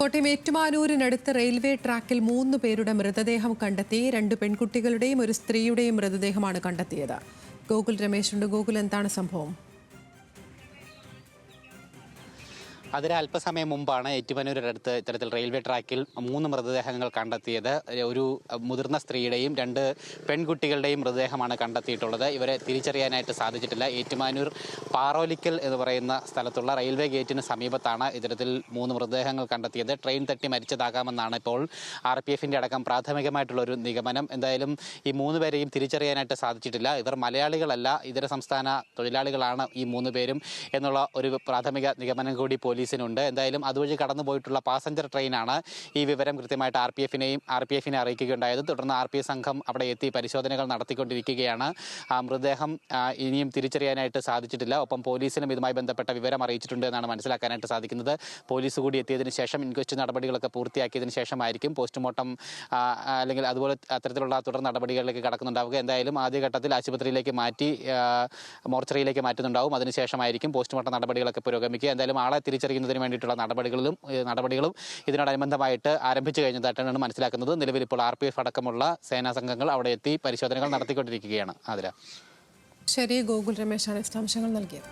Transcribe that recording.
Kottayam ഏറ്റുമാനൂരിനടുത്ത് railway ട്രാക്കിൽ 3 പേരുടെ മൃതദേഹം കണ്ടെത്തി. 2 പെൺകുട്ടികളുടെയും ഒരു സ്ത്രീയുടെയും മൃതദേഹമാണ് കണ്ടെത്തിയത്. ഗോകുൽ രമേശുണ്ട്. ഗോകുൽ, എന്താണ് സംഭവം? അതിന് അല്പസമയം മുമ്പാണ് ഏറ്റുമാനൂരിനടുത്ത് ഇത്തരത്തിൽ റെയിൽവേ ട്രാക്കിൽ 3 മൃതദേഹങ്ങൾ കണ്ടെത്തിയത്. ഒരു മുതിർന്ന സ്ത്രീയുടെയും 2 പെൺകുട്ടികളുടെയും മൃതദേഹമാണ് കണ്ടെത്തിയിട്ടുള്ളത്. ഇവരെ തിരിച്ചറിയാനായിട്ട് സാധിച്ചിട്ടില്ല. ഏറ്റുമാനൂർ പാറോലിക്കൽ എന്ന് പറയുന്ന സ്ഥലത്തുള്ള റെയിൽവേ ഗേറ്റിന് സമീപത്താണ് ഇത്തരത്തിൽ 3 മൃതദേഹങ്ങൾ കണ്ടെത്തിയത്. ട്രെയിൻ തട്ടി മരിച്ചതാകാമെന്നാണ് ഇപ്പോൾ RPF-ന്റെ അടക്കം പ്രാഥമികമായിട്ടുള്ള ഒരു നിഗമനം. എന്തായാലും ഈ 3 പേരെയും തിരിച്ചറിയാനായിട്ട് സാധിച്ചിട്ടില്ല. ഇവർ മലയാളികളല്ല, ഇതര സംസ്ഥാന തൊഴിലാളികളാണ് ഈ 3 പേരും എന്നുള്ള ഒരു പ്രാഥമിക നിഗമനം കൂടി പോലീസിനുണ്ട്. എന്തായാലും അതുവഴി കടന്നുപോയിട്ടുള്ള പാസഞ്ചർ ട്രെയിനാണ് ഈ വിവരം കൃത്യമായിട്ട് RPF-നെ അറിയിക്കുകയുണ്ടായത്. തുടർന്ന് RPF സംഘം അവിടെ എത്തി പരിശോധനകൾ നടത്തിക്കൊണ്ടിരിക്കുകയാണ്. മൃതദേഹം ഇനിയും തിരിച്ചറിയാനായിട്ട് സാധിച്ചിട്ടില്ല. ഒപ്പം പോലീസിനും ഇതുമായി ബന്ധപ്പെട്ട വിവരം അറിയിച്ചിട്ടുണ്ട് എന്നാണ് മനസ്സിലാക്കാനായിട്ട് സാധിക്കുന്നത്. പോലീസ് കൂടി എത്തിയതിനു ശേഷം ഇൻക്വസ്റ്റ് നടപടികളൊക്കെ പൂർത്തിയാക്കിയതിനു ശേഷമായിരിക്കും പോസ്റ്റ്മോർട്ടം അല്ലെങ്കിൽ അതുപോലെ അത്തരത്തിലുള്ള തുടർ നടപടികളിലേക്ക് കടക്കുന്നുണ്ടാവുക. എന്തായാലും ആദ്യഘട്ടത്തിൽ ആശുപത്രിയിലേക്ക് മാറ്റി മോർച്ചറിയിലേക്ക് മാറ്റുന്നുണ്ടാവും. അതിനുശേഷമായിരിക്കും പോസ്റ്റ്മോർട്ടം നടപടികളൊക്കെ പുരോഗമിക്കുക. എന്തായാലും ആളെ തിരിച്ചറിയുന്നതിന് വേണ്ടിയിട്ടുള്ള നടപടികളും ഇതിനോടനുബന്ധമായിട്ട് ആരംഭിച്ചു കഴിഞ്ഞതായിട്ടാണ് മനസ്സിലാക്കുന്നത്. നിലവിൽ ഇപ്പോൾ RPF അടക്കമുള്ള സേനാ സംഘങ്ങൾ അവിടെ എത്തി പരിശോധനകൾ നടത്തിക്കൊണ്ടിരിക്കുകയാണ്. ശരി, ഗോകുൽ രമേശാണ് വിശദാംശങ്ങൾ നൽകിയത്.